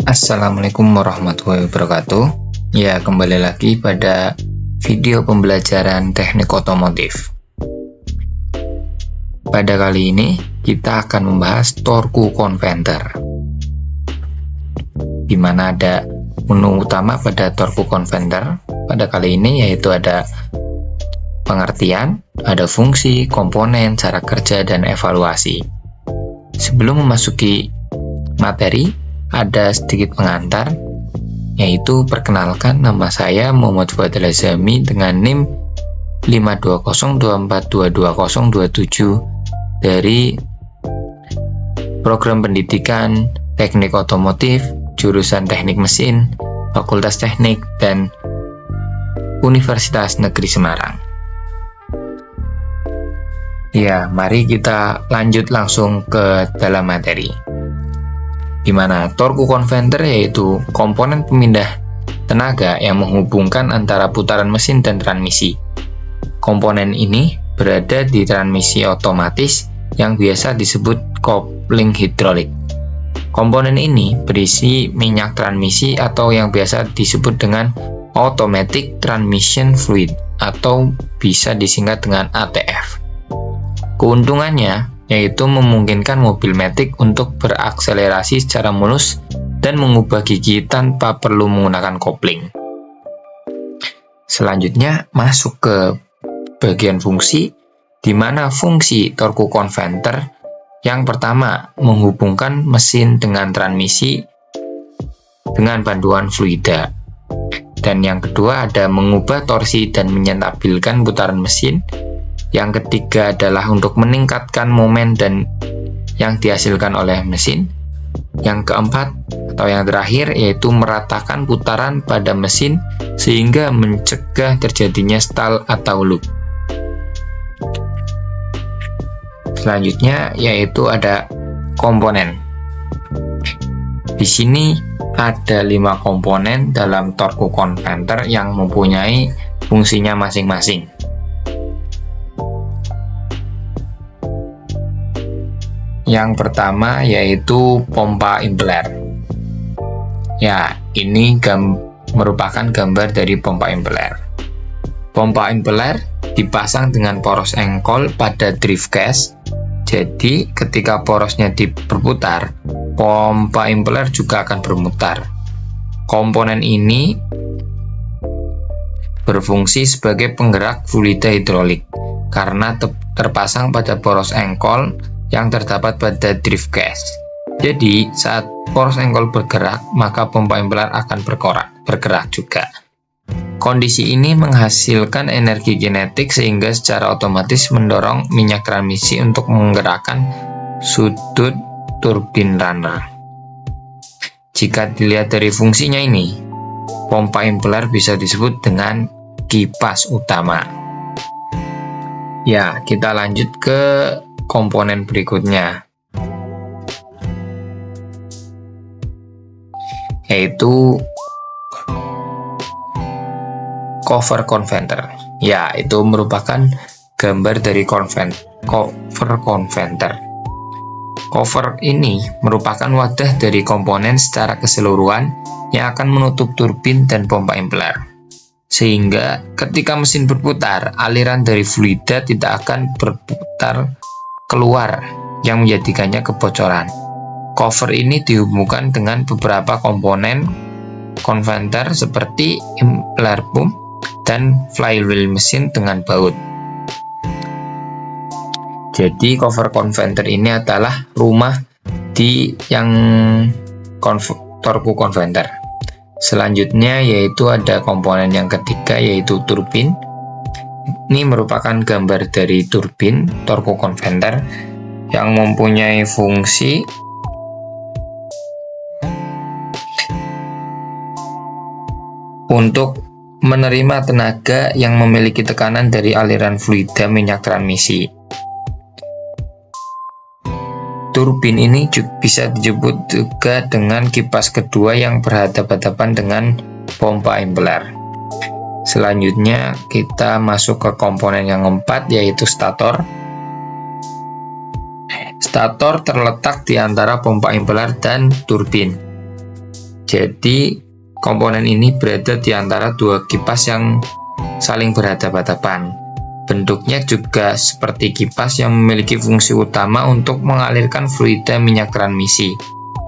Assalamualaikum warahmatullahi wabarakatuh. Ya, kembali lagi pada video pembelajaran teknik otomotif. Pada kali ini kita akan membahas torku konverter, di mana ada menu utama pada torku konverter. Pada kali ini yaitu ada pengertian, ada fungsi, komponen, cara kerja, dan evaluasi. Sebelum memasuki materi, ada sedikit pengantar, yaitu perkenalkan, nama saya Muhammad Fuad Al-Azami dengan NIM 52024222027 dari Program Pendidikan Teknik Otomotif, jurusan Teknik Mesin, Fakultas Teknik, dan Universitas Negeri Semarang. Ya, mari kita lanjut langsung ke dalam materi, di mana torku konverter yaitu komponen pemindah tenaga yang menghubungkan antara putaran mesin dan transmisi. Komponen ini berada di transmisi otomatis yang biasa disebut kopling hidrolik. Komponen ini berisi minyak transmisi atau yang biasa disebut dengan automatic transmission fluid atau bisa disingkat dengan ATF. Keuntungannya yaitu memungkinkan mobil matic untuk berakselerasi secara mulus dan mengubah gigi tanpa perlu menggunakan kopling. Selanjutnya masuk ke bagian fungsi, di mana fungsi torku konverter yang pertama menghubungkan mesin dengan transmisi dengan bantuan fluida, dan yang kedua ada mengubah torsi dan menstabilkan putaran mesin. Yang ketiga adalah untuk meningkatkan momen dan yang dihasilkan oleh mesin. Yang keempat atau yang terakhir yaitu meratakan putaran pada mesin sehingga mencegah terjadinya stall atau loop. Selanjutnya yaitu ada komponen. Di sini ada 5 komponen dalam torku konverter yang mempunyai fungsinya masing-masing. Yang pertama yaitu pompa impeller. Ya, ini merupakan gambar dari pompa impeller. Pompa impeller dipasang dengan poros engkol pada drive case. Jadi, ketika porosnya berputar, pompa impeller juga akan berputar. Komponen ini berfungsi sebagai penggerak fluida hidrolik karena terpasang pada poros engkol yang terdapat pada drive case. Jadi, saat poros engkol bergerak, maka pompa impeller akan bergerak juga. Kondisi ini menghasilkan energi kinetik sehingga secara otomatis mendorong minyak transmisi untuk menggerakkan sudut turbin runner. Jika dilihat dari fungsinya ini, pompa impeller bisa disebut dengan kipas utama. Ya, kita lanjut ke komponen berikutnya, yaitu cover konverter. Ya, itu merupakan gambar dari cover konverter. Cover ini merupakan wadah dari komponen secara keseluruhan yang akan menutup turbin dan pompa impeller, sehingga ketika mesin berputar, aliran dari fluida tidak akan berputar keluar yang menjadikannya kebocoran. Cover ini dihubungkan dengan beberapa komponen konverter seperti impeller pump dan flywheel mesin dengan baut. Jadi cover konverter ini adalah rumah di yang torku konverter. Selanjutnya yaitu ada komponen yang ketiga yaitu turbin. Ini merupakan gambar dari turbin torku konverter yang mempunyai fungsi untuk menerima tenaga yang memiliki tekanan dari aliran fluida minyak transmisi. Turbin ini bisa disebut juga dengan kipas kedua yang berhadapan-hadapan dengan pompa impeller. Selanjutnya kita masuk ke komponen yang keempat yaitu stator. Stator terletak di antara pompa impeller dan turbin. Jadi komponen ini berada di antara dua kipas yang saling berhadapan-hadapan. Bentuknya juga seperti kipas yang memiliki fungsi utama untuk mengalirkan fluida minyak transmisi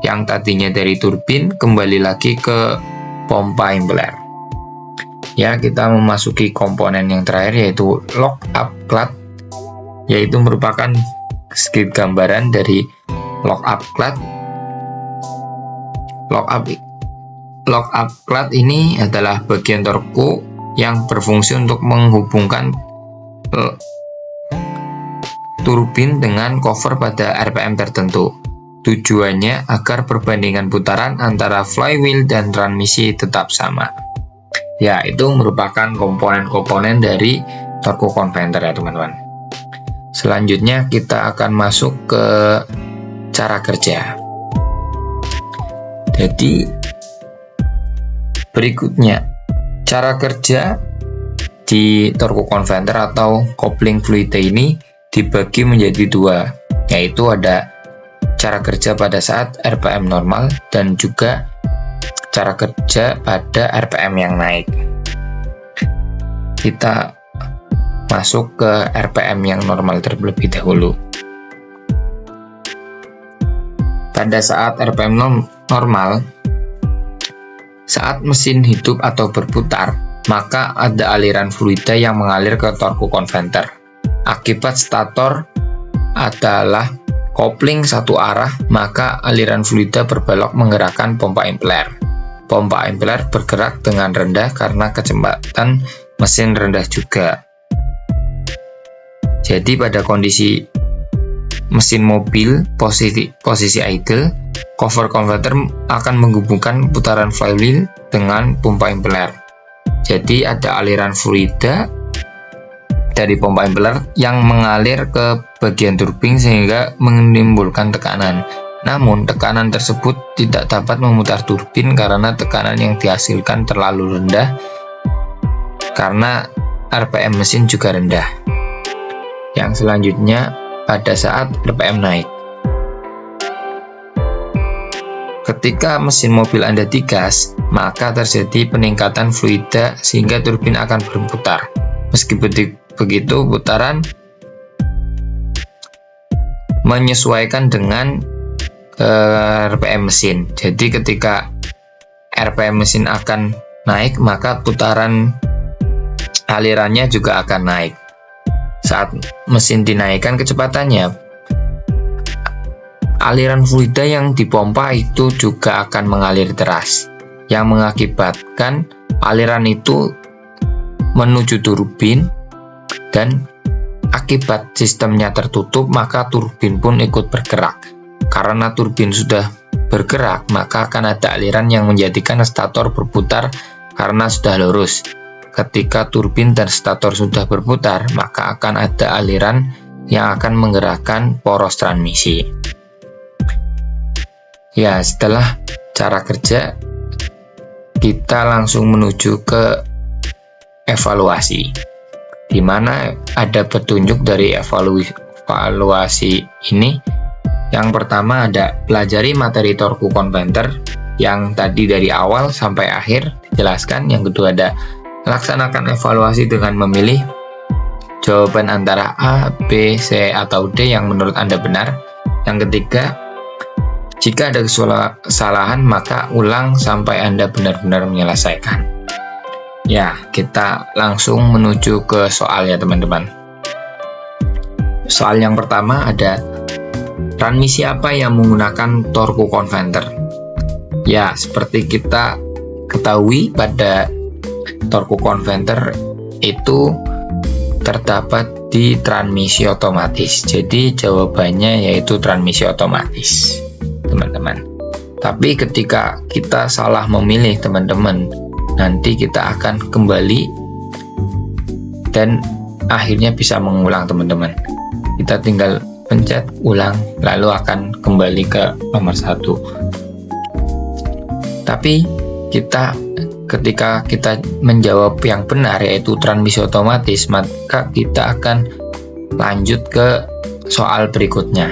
yang tadinya dari turbin kembali lagi ke pompa impeller. Ya, kita memasuki komponen yang terakhir yaitu lock up cloth, yaitu merupakan sedikit gambaran dari lock up cloth. Lock up cloth ini adalah bagian torku yang berfungsi untuk menghubungkan turbin dengan cover pada RPM tertentu. Tujuannya agar perbandingan putaran antara flywheel dan transmisi tetap sama. Ya, itu merupakan komponen-komponen dari torque converter ya teman-teman. Selanjutnya kita akan masuk ke cara kerja. Jadi berikutnya cara kerja di torque converter atau coupling fluid ini dibagi menjadi dua, yaitu ada cara kerja pada saat RPM normal dan juga cara kerja pada RPM yang naik. Kita masuk ke RPM yang normal terlebih dahulu. Pada saat RPM normal, saat mesin hidup atau berputar, maka ada aliran fluida yang mengalir ke torque converter. Akibat stator adalah kopling satu arah, maka aliran fluida berbelok menggerakkan pompa impeller. Pompa impeller bergerak dengan rendah karena kecepatan mesin rendah juga. Jadi pada kondisi mesin mobil posisi idle, cover converter akan menghubungkan putaran flywheel dengan pompa impeller. Jadi ada aliran fluida dari pompa impeller yang mengalir ke bagian turbin sehingga menimbulkan tekanan. Namun, tekanan tersebut tidak dapat memutar turbin karena tekanan yang dihasilkan terlalu rendah karena RPM mesin juga rendah. Yang selanjutnya, pada saat RPM naik. Ketika mesin mobil Anda digas, maka terjadi peningkatan fluida sehingga turbin akan berputar. Meskipun begitu, putaran menyesuaikan dengan RPM mesin. Jadi ketika RPM mesin akan naik, maka putaran alirannya juga akan naik. Saat mesin dinaikkan kecepatannya, aliran fluida yang dipompa itu juga akan mengalir deras, yang mengakibatkan aliran itu menuju turbin, dan akibat sistemnya tertutup, maka turbin pun ikut bergerak. Karena turbin sudah bergerak, maka akan ada aliran yang menjadikan stator berputar karena sudah lurus. Ketika turbin dan stator sudah berputar, maka akan ada aliran yang akan menggerakkan poros transmisi. Ya, setelah cara kerja, kita langsung menuju ke evaluasi, di mana ada petunjuk dari evaluasi ini. Yang pertama ada pelajari materi torque converter yang tadi dari awal sampai akhir dijelaskan. Yang kedua ada laksanakan evaluasi dengan memilih jawaban antara A, B, C, atau D yang menurut Anda benar. Yang ketiga, jika ada kesalahan maka ulang sampai Anda benar-benar menyelesaikan. Ya, kita langsung menuju ke soal ya teman-teman. Soal yang pertama ada transmisi apa yang menggunakan torque converter? Ya, seperti kita ketahui pada torque converter itu terdapat di transmisi otomatis. Jadi jawabannya yaitu transmisi otomatis, teman-teman. Tapi ketika kita salah memilih, teman-teman, nanti kita akan kembali dan akhirnya bisa mengulang, teman-teman. Kita tinggal pencet ulang, lalu akan kembali ke nomor 1. Tapi ketika kita menjawab yang benar yaitu transmisi otomatis, maka kita akan lanjut ke soal berikutnya.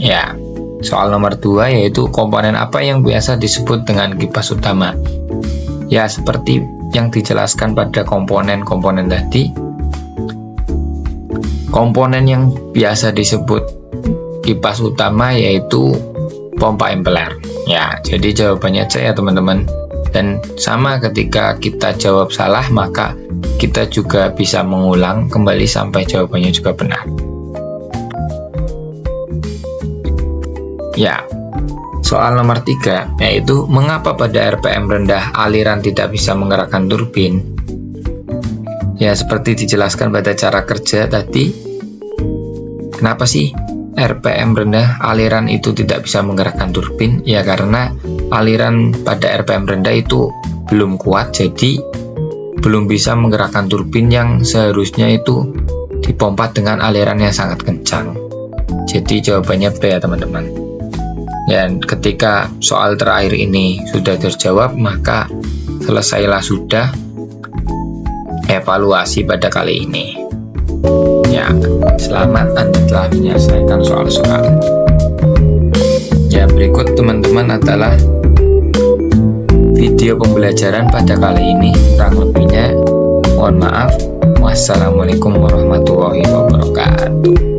Ya, soal nomor 2 yaitu komponen apa yang biasa disebut dengan kipas utama. Ya, seperti yang dijelaskan pada komponen-komponen tadi, komponen yang biasa disebut kipas utama yaitu pompa impeller. Ya, jadi jawabannya C ya teman-teman. Dan sama ketika kita jawab salah, maka kita juga bisa mengulang kembali sampai jawabannya juga benar. Ya, soal nomor 3 yaitu mengapa pada RPM rendah aliran tidak bisa menggerakkan turbin? Ya, seperti dijelaskan pada cara kerja tadi, kenapa sih RPM rendah aliran itu tidak bisa menggerakkan turbin? Ya, karena aliran pada RPM rendah itu belum kuat, jadi belum bisa menggerakkan turbin yang seharusnya itu dipompa dengan aliran yang sangat kencang. Jadi jawabannya B ya teman-teman. Dan ketika soal terakhir ini sudah terjawab, maka selesailah sudah evaluasi pada kali ini. Ya, selamat Anda telah menyelesaikan soal-soal. Ya, berikut teman-teman adalah video pembelajaran pada kali ini. Kurang lebihnya mohon maaf. Wassalamualaikum warahmatullahi wabarakatuh.